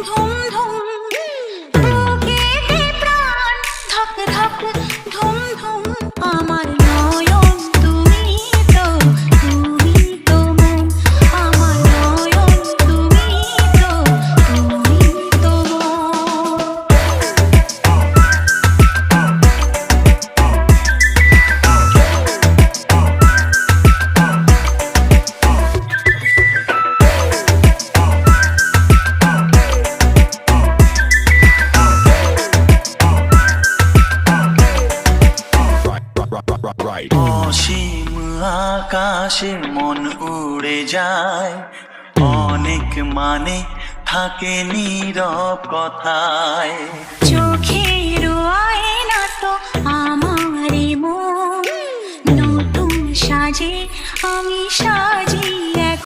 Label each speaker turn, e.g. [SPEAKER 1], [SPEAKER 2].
[SPEAKER 1] ধুম ধুম বুকে দে প্রাণ ধক ধক ধুম ধুম আমার নয়ন তুমি তো মন আমার নয়ন তুমি তো
[SPEAKER 2] অসীম আকাশে মন উড়ে যায়, অনেক মানে থাকে নীরব কথায়।
[SPEAKER 1] চোখের আয়না তো আমারই মন নতুন সাজে আমি সাজ